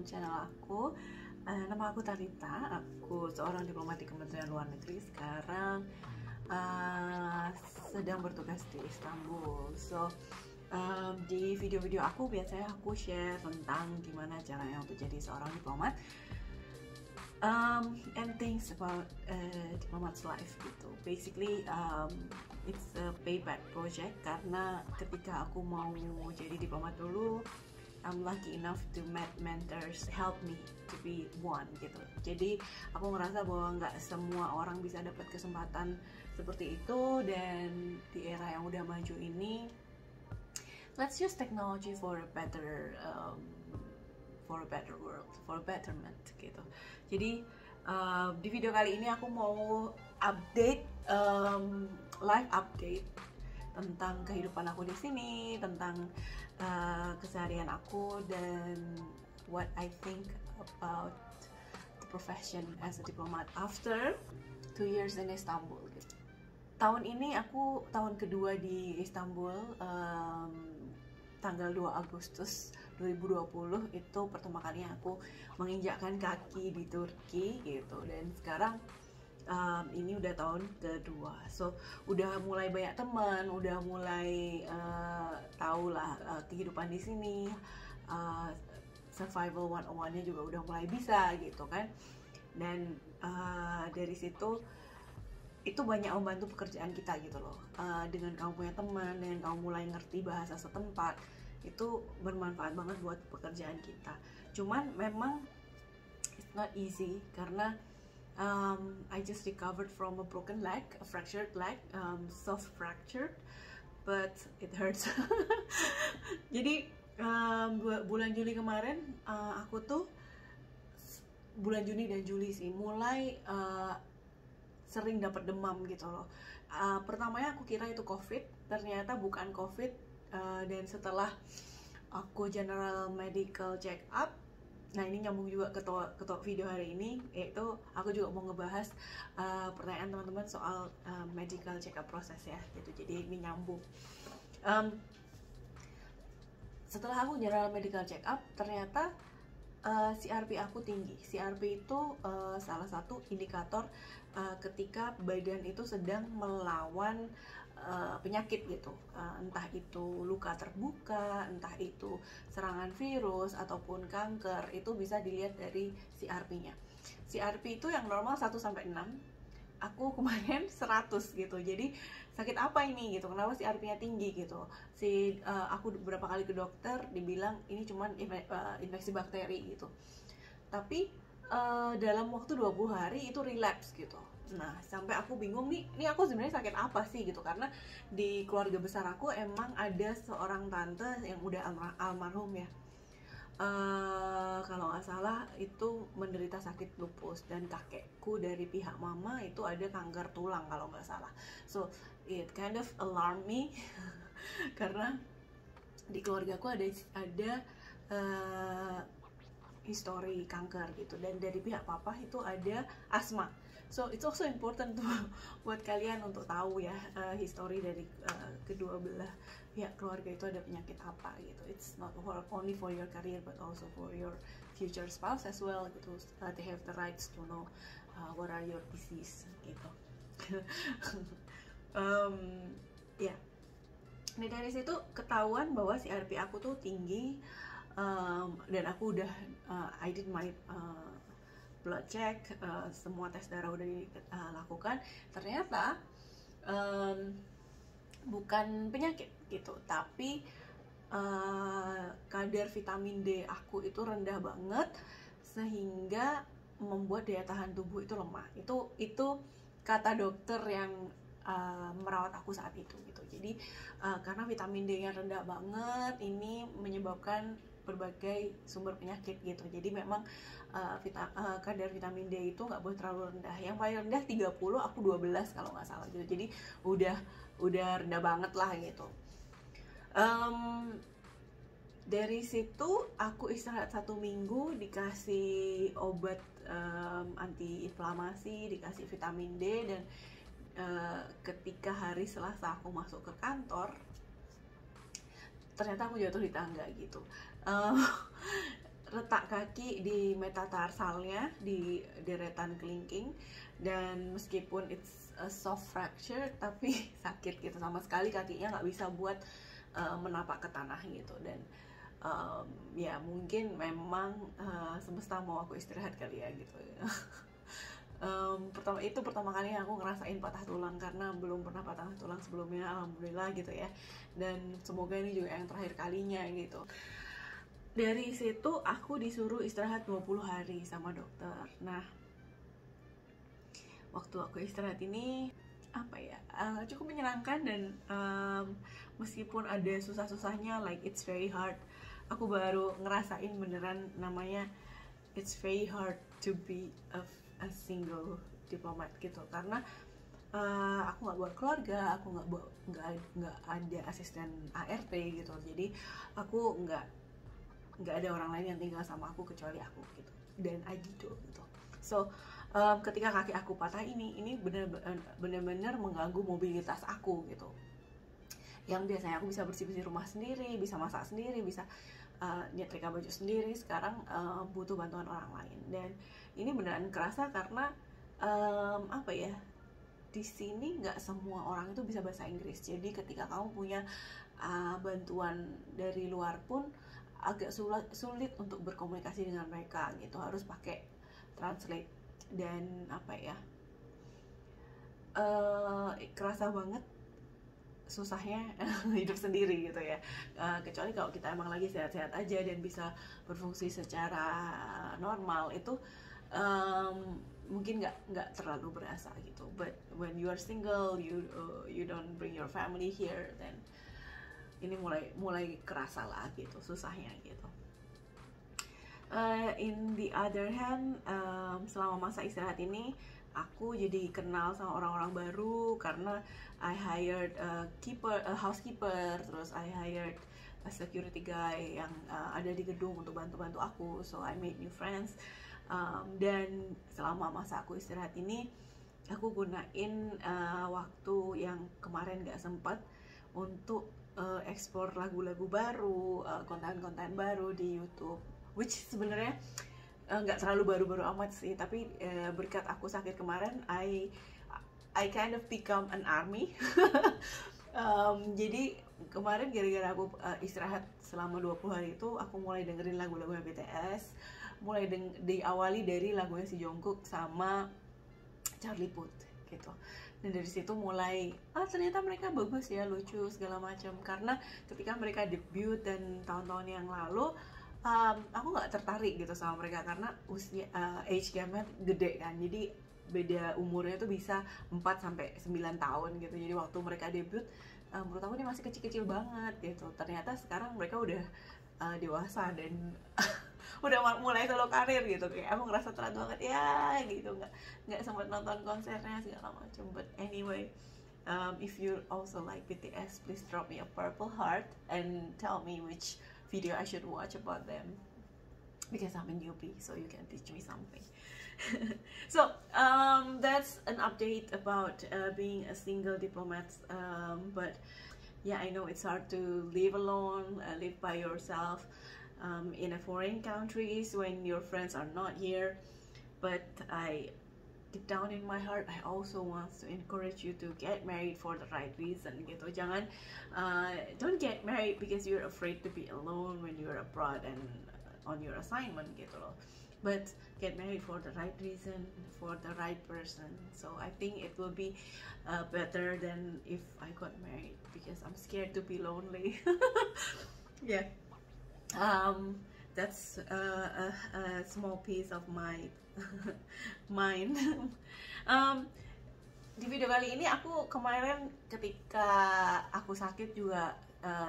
channel aku. Nama aku Talita, aku seorang diplomat di Kementerian Luar Negeri. Sekarang sedang bertugas di Istanbul. Di video-video aku biasanya aku share tentang gimana caranya untuk jadi seorang diplomat, and things about diplomat's life gitu. Basically, it's a payback project karena ketika aku mau jadi diplomat dulu, I'm lucky enough to meet mentors help me to be one gitu. Jadi aku ngerasa bahwa nggak semua orang bisa dapat kesempatan seperti itu, dan di era yang udah maju ini, let's use technology for a better world, for a betterment gitu. Jadi di video kali ini aku mau update, live update tentang kehidupan aku di sini, tentang keseharian aku, dan what I think about the profession as a diplomat after 2 years in Istanbul gitu. Tahun ini aku tahun kedua di Istanbul. Tanggal 2 Agustus 2020 itu pertama kalinya aku menginjakkan kaki di Turki gitu, dan sekarang ini udah tahun kedua, so udah mulai banyak teman, udah mulai tahu lah kehidupan di sini, survival 101-nya juga udah mulai bisa gitu kan, dan dari situ itu banyak membantu pekerjaan kita gitu loh. Dengan kamu punya teman, dengan kamu mulai ngerti bahasa setempat, itu bermanfaat banget buat pekerjaan kita. Cuman memang it's not easy karena I just recovered from a broken leg, a fractured leg, soft fractured, but it hurts. Jadi bulan Juli kemarin, aku tuh bulan Juni dan Juli sih mulai sering dapat demam gitu loh. Pertamanya aku kira itu COVID, ternyata bukan COVID, dan setelah aku general medical check up, nah ini nyambung juga ke video hari ini, yaitu aku juga mau ngebahas pertanyaan teman-teman soal medical check up proses ya gitu. Jadi ini nyambung. Setelah aku general medical check up, ternyata CRP aku tinggi. CRP itu salah satu indikator ketika badan itu sedang melawan penyakit gitu, entah itu luka terbuka, entah itu serangan virus ataupun kanker, itu bisa dilihat dari CRP-nya. CRP itu yang normal 1-6, aku kemarin 100 gitu. Jadi sakit apa ini gitu, kenapa CRP-nya tinggi gitu. Aku beberapa kali ke dokter dibilang ini cuman infeksi bakteri gitu, tapi dalam waktu 20 hari itu relapse gitu. Nah sampai aku bingung nih, ini aku sebenarnya sakit apa sih gitu, karena di keluarga besar aku emang ada seorang tante yang udah almarhum ya, kalau nggak salah itu menderita sakit lupus, dan kakekku dari pihak mama itu ada kanker tulang kalau nggak salah. So it kind of alarm me karena di keluargaku ada histori kanker gitu, dan dari pihak papa itu ada asma. So it's also important tuh buat kalian untuk tahu ya, histori dari kedua belah pihak keluarga itu ada penyakit apa gitu. It's not only for your career but also for your future spouse as well gitu. They have the rights to know what are your disease gitu. Ya, nah dari situ ketahuan bahwa CRP aku tuh tinggi, dan aku udah I did my blood check, semua tes darah udah dilakukan. Ternyata bukan penyakit gitu, tapi kadar vitamin D aku itu rendah banget sehingga membuat daya tahan tubuh itu lemah. Itu kata dokter yang merawat aku saat itu gitu. Jadi karena vitamin D-nya rendah banget, ini menyebabkan berbagai sumber penyakit gitu. Jadi memang kadar vitamin D itu nggak boleh terlalu rendah. Yang paling rendah 30, aku 12 kalau nggak salah gitu. Jadi udah rendah banget lah gitu. Dari situ aku istirahat 1 minggu, dikasih obat anti-inflamasi, dikasih vitamin D, dan ketika hari Selasa aku masuk ke kantor, ternyata aku jatuh di tangga gitu. retak kaki di metatarsalnya, di deretan kelingking, dan meskipun it's a soft fracture tapi sakit gitu, sama sekali kakinya nggak bisa buat menapak ke tanah gitu. Dan ya mungkin memang semesta mau aku istirahat kali ya gitu. Pertama kali aku ngerasain patah tulang, karena belum pernah patah tulang sebelumnya, alhamdulillah gitu ya, dan semoga ini juga yang terakhir kalinya gitu. Dari situ aku disuruh istirahat 20 hari sama dokter. Nah, waktu aku istirahat ini apa ya, cukup menyenangkan, dan meskipun ada susah-susahnya, like it's very hard, aku baru ngerasain beneran namanya it's very hard to be a single diplomat gitu, karena aku nggak bawa keluarga, aku nggak ada asisten ART gitu, jadi aku nggak ada orang lain yang tinggal sama aku kecuali aku gitu, dan Agito gitu. So ketika kaki aku patah ini bener-bener mengganggu mobilitas aku gitu. Yang biasanya aku bisa bersih-bersih rumah sendiri, bisa masak sendiri, bisa nyetrika baju sendiri, sekarang butuh bantuan orang lain. Dan ini beneran kerasa karena apa ya, di sini nggak semua orang itu bisa bahasa Inggris. Jadi ketika kamu punya bantuan dari luar pun agak sulit untuk berkomunikasi dengan mereka gitu, harus pakai translate. Dan apa ya, kerasa banget susahnya hidup sendiri gitu ya, kecuali kalau kita emang lagi sehat-sehat aja dan bisa berfungsi secara normal, itu mungkin nggak terlalu berasa gitu. But when you are single, you don't bring your family here, then ini mulai kerasa lah gitu susahnya gitu. In the other hand, selama masa istirahat ini aku jadi kenal sama orang-orang baru, karena I hired a housekeeper, terus I hired a security guy yang ada di gedung untuk bantu-bantu aku. So I made new friends. Dan selama masa aku istirahat ini, aku gunain waktu yang kemarin gak sempat untuk explore lagu-lagu baru, konten-konten baru di YouTube, which sebenarnya nggak terlalu baru-baru amat sih, tapi berkat aku sakit kemarin, I kind of become an army. Jadi kemarin gara-gara aku istirahat selama 20 hari itu, aku mulai dengerin lagu-lagu BTS, mulai diawali dari lagunya si Jungkook sama Charlie Puth gitu. Dan dari situ mulai ternyata mereka bagus ya, lucu segala macam. Karena ketika mereka debut dan tahun-tahun yang lalu, aku nggak tertarik gitu sama mereka, karena usia age gap-nya gede kan, jadi beda umurnya tuh bisa 4-9 tahun gitu. Jadi waktu mereka debut, menurut aku dia masih kecil-kecil banget gitu. Ternyata sekarang mereka udah dewasa dan udah mulai solo karir gitu. Kayak aku ngerasa telat banget ya gitu, nggak sempat nonton konsernya segala macam. But anyway, if you also like BTS, please drop me a purple heart and tell me which video I should watch about them, because I'm a newbie, so you can teach me something. So that's an update about being a single diplomat. But yeah, I know it's hard to live alone, live by yourself in a foreign countries when your friends are not here. But deep down in my heart, I also want to encourage you to get married for the right reason gitu. Jangan don't get married because you're afraid to be alone when you're abroad and on your assignment gitu loh. But get married for the right reason, for the right person. So I think it will be better than if I got married, because I'm scared to be lonely. Yeah. That's a small piece of my mind. Di video kali ini, aku kemarin ketika aku sakit juga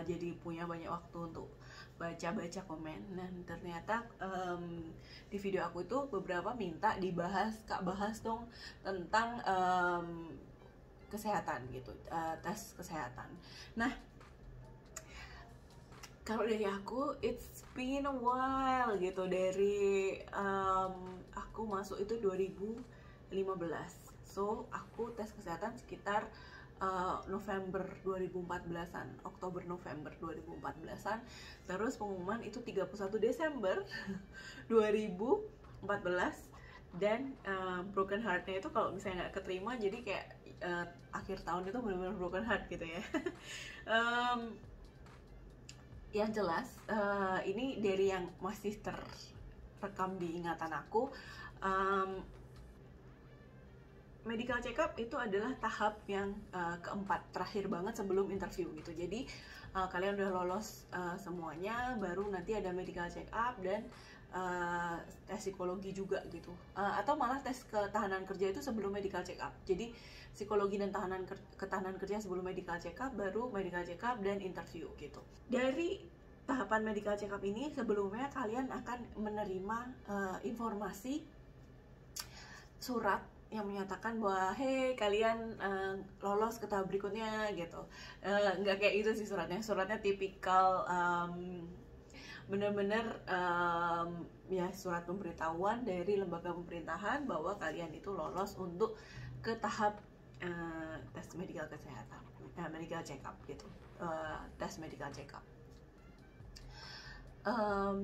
jadi punya banyak waktu untuk baca-baca komen. Dan ternyata di video aku itu beberapa minta Kak bahas dong tentang kesehatan gitu, tes kesehatan. Nah, kalau dari aku, it's been a while gitu, dari aku masuk itu 2015. So aku tes kesehatan sekitar November 2014-an, Oktober November 2014-an. Terus pengumuman itu 31 Desember 2014. Dan broken heart-nya itu kalau misalnya nggak keterima, jadi kayak akhir tahun itu benar-benar broken heart gitu ya. Yang jelas ini dari yang masih terrekam di ingatan aku, medical check up itu adalah tahap yang keempat, terakhir banget sebelum interview gitu. Jadi kalian udah lolos semuanya, baru nanti ada medical check up dan tes psikologi juga gitu, atau malah tes ketahanan kerja itu sebelum medical check up. Jadi psikologi dan ketahanan kerja sebelum medical check up, baru medical check up dan interview gitu. Dari tahapan medical check up ini sebelumnya kalian akan menerima informasi surat yang menyatakan bahwa hey kalian lolos ke tahap berikutnya gitu. Nggak kayak itu sih suratnya tipikal bener-bener ya surat pemberitahuan dari lembaga pemerintahan bahwa kalian itu lolos untuk ke tahap tes medical kesehatan, medical check up gitu, tes medical check up.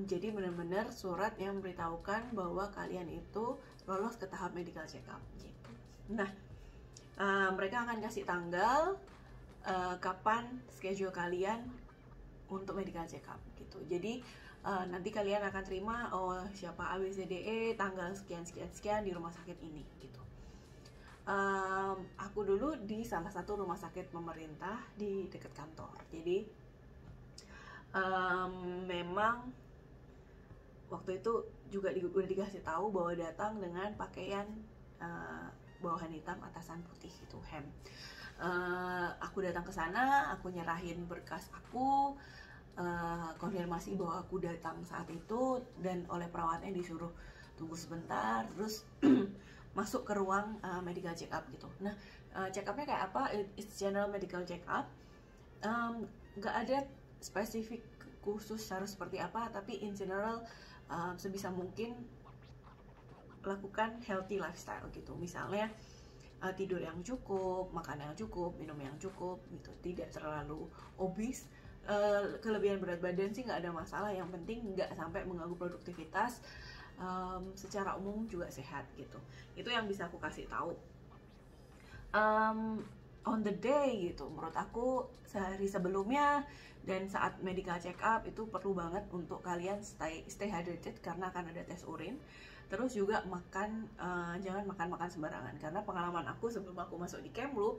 Jadi benar-benar surat yang memberitahukan bahwa kalian itu lolos ke tahap medical check up gitu. Nah, mereka akan kasih tanggal kapan schedule kalian untuk medical check up gitu. Jadi nanti kalian akan terima siapa ABCDE tanggal sekian di rumah sakit ini gitu. Aku dulu di salah satu rumah sakit pemerintah di dekat kantor. Jadi memang waktu itu juga udah dikasih tahu bahwa datang dengan pakaian bawahan hitam atasan putih itu hem. Aku datang ke sana, aku nyerahin berkas aku, konfirmasi bahwa aku datang saat itu, dan oleh perawatnya disuruh tunggu sebentar, terus masuk ke ruang medical check up gitu. Nah, check upnya kayak apa? It's general medical check up. Nggak ada spesifik khusus harus seperti apa, tapi in general sebisa mungkin lakukan healthy lifestyle gitu. Misalnya tidur yang cukup, makan yang cukup, minum yang cukup gitu, tidak terlalu obes. Kelebihan berat badan sih nggak ada masalah, yang penting nggak sampai mengganggu produktivitas. Secara umum juga sehat gitu. Itu yang bisa aku kasih tahu on the day gitu. Menurut aku sehari sebelumnya dan saat medical check up itu perlu banget untuk kalian stay hydrated karena akan ada tes urin. Terus juga makan, jangan makan sembarangan, karena pengalaman aku sebelum aku masuk di Kemlu,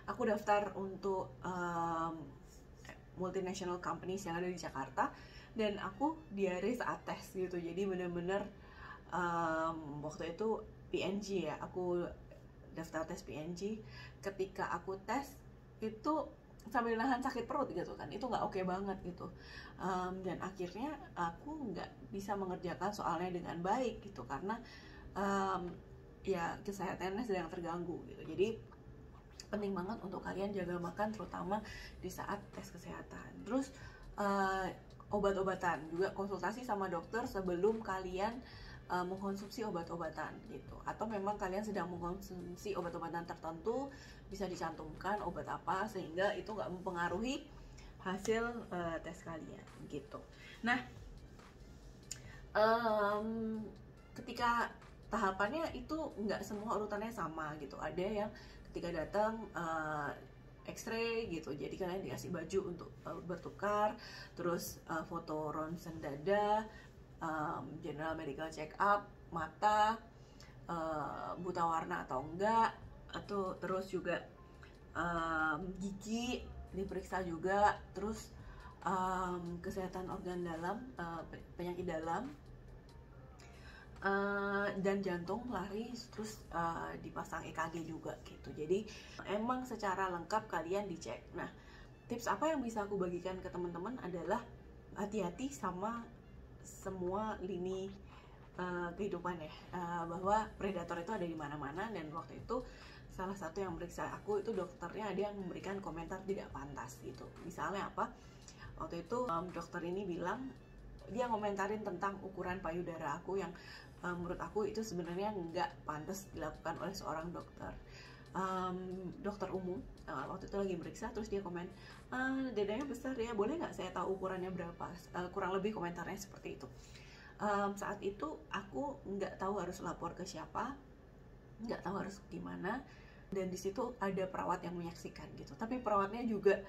aku daftar untuk multinational companies yang ada di Jakarta, dan aku diare saat tes gitu. Jadi bener-bener waktu itu PNG ya, aku daftar tes PNG. Ketika aku tes itu sambil nahan sakit perut gitu kan, itu nggak oke banget gitu. Dan akhirnya aku nggak bisa mengerjakan soalnya dengan baik gitu, karena ya kesehatannya sedang terganggu gitu. Jadi penting banget untuk kalian jaga makan, terutama di saat tes kesehatan. Terus obat-obatan juga, konsultasi sama dokter sebelum kalian mengkonsumsi obat-obatan gitu. Atau memang kalian sedang mengkonsumsi obat-obatan tertentu, bisa dicantumkan obat apa sehingga itu nggak mempengaruhi hasil tes kalian gitu. Nah, ketika tahapannya itu nggak semua urutannya sama gitu. Ada yang ketika datang X-ray gitu, jadi kalian dikasih baju untuk bertukar, terus foto ronsen dada, general medical check up, mata, buta warna atau enggak, atau terus juga gigi diperiksa juga, terus kesehatan organ dalam, penyakit dalam, dan jantung, lari, terus dipasang EKG juga gitu. Jadi emang secara lengkap kalian dicek. Nah, tips apa yang bisa aku bagikan ke teman-teman adalah hati-hati sama semua lini kehidupan ya, bahwa predator itu ada di mana-mana. Dan waktu itu salah satu yang meriksa aku itu dokternya ada yang memberikan komentar tidak pantas gitu. Misalnya apa? Waktu itu dokter ini bilang, dia ngomentarin tentang ukuran payudara aku yang menurut aku itu sebenarnya nggak pantas dilakukan oleh seorang dokter. dokter umum waktu itu lagi meriksa, terus dia komen, dadanya besar ya, boleh nggak saya tahu ukurannya berapa, kurang lebih komentarnya seperti itu. Saat itu aku nggak tahu harus lapor ke siapa, nggak tahu harus gimana, dan di situ ada perawat yang menyaksikan gitu, tapi perawatnya juga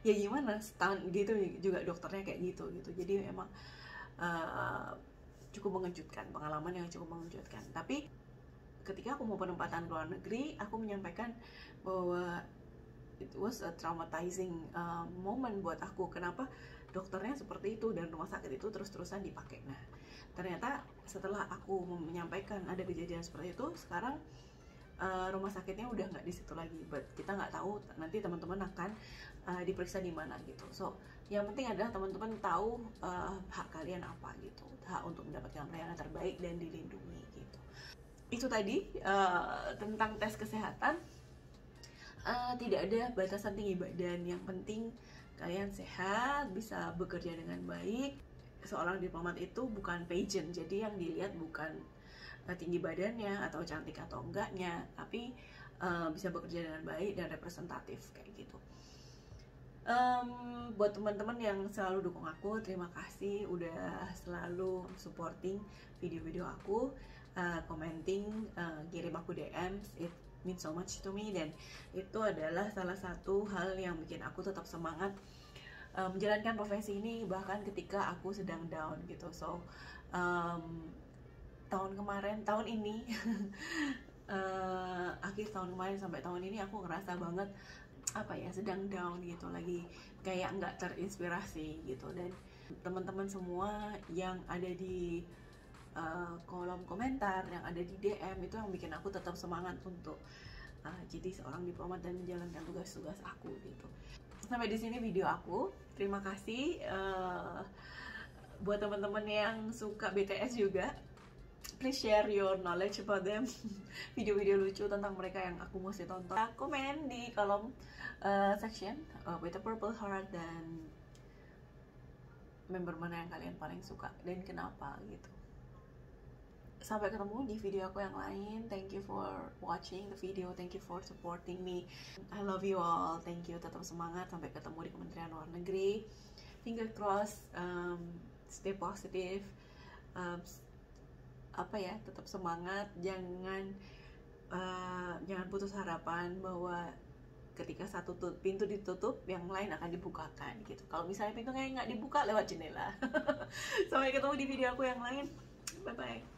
ya gimana, stun gitu juga, dokternya kayak gitu. Jadi memang cukup mengejutkan, pengalaman yang cukup mengejutkan. Tapi ketika aku mau penempatan ke luar negeri, aku menyampaikan bahwa it was a traumatizing moment buat aku. Kenapa dokternya seperti itu dan rumah sakit itu terus-terusan dipakai. Nah, ternyata setelah aku menyampaikan ada kejadian seperti itu, sekarang rumah sakitnya udah nggak di situ lagi. But kita nggak tahu nanti teman-teman akan diperiksa di mana gitu. So, yang penting adalah teman-teman tahu hak kalian apa gitu, hak untuk mendapatkan pelayanan terbaik dan dilindungi gitu. Itu tadi tentang tes kesehatan. Tidak ada batasan tinggi badan, yang penting kalian sehat, bisa bekerja dengan baik. Seorang diplomat itu bukan pageant, jadi yang dilihat bukan tinggi badannya atau cantik atau enggaknya, tapi bisa bekerja dengan baik dan representatif kayak gitu. Buat teman-teman yang selalu dukung aku, terima kasih udah selalu supporting video-video aku, commenting, kirim aku DMs, it means so much to me, dan itu adalah salah satu hal yang bikin aku tetap semangat menjalankan profesi ini bahkan ketika aku sedang down gitu. So tahun ini akhir tahun kemarin sampai tahun ini aku ngerasa banget sedang down gitu, lagi kayak nggak terinspirasi gitu. Dan teman-teman semua yang ada di kolom komentar, yang ada di DM, itu yang bikin aku tetap semangat untuk jadi seorang diplomat dan menjalankan tugas-tugas aku gitu. Sampai di sini video aku. Terima kasih buat teman-teman yang suka BTS juga. Please share your knowledge about them. Video-video lucu tentang mereka yang aku mesti tonton. Komen di kolom section with a purple heart, dan member mana yang kalian paling suka dan kenapa gitu. Sampai ketemu di video aku yang lain. Thank you for watching the video. Thank you for supporting me. I love you all. Thank you. Tetap semangat. Sampai ketemu di Kementerian Luar Negeri. Finger crossed. Stay positive. Tetap semangat. Jangan putus harapan bahwa ketika satu pintu ditutup, yang lain akan dibukakan gitu. Kalau misalnya pintunya nggak dibuka, lewat jendela. Sampai ketemu di video aku yang lain. Bye bye.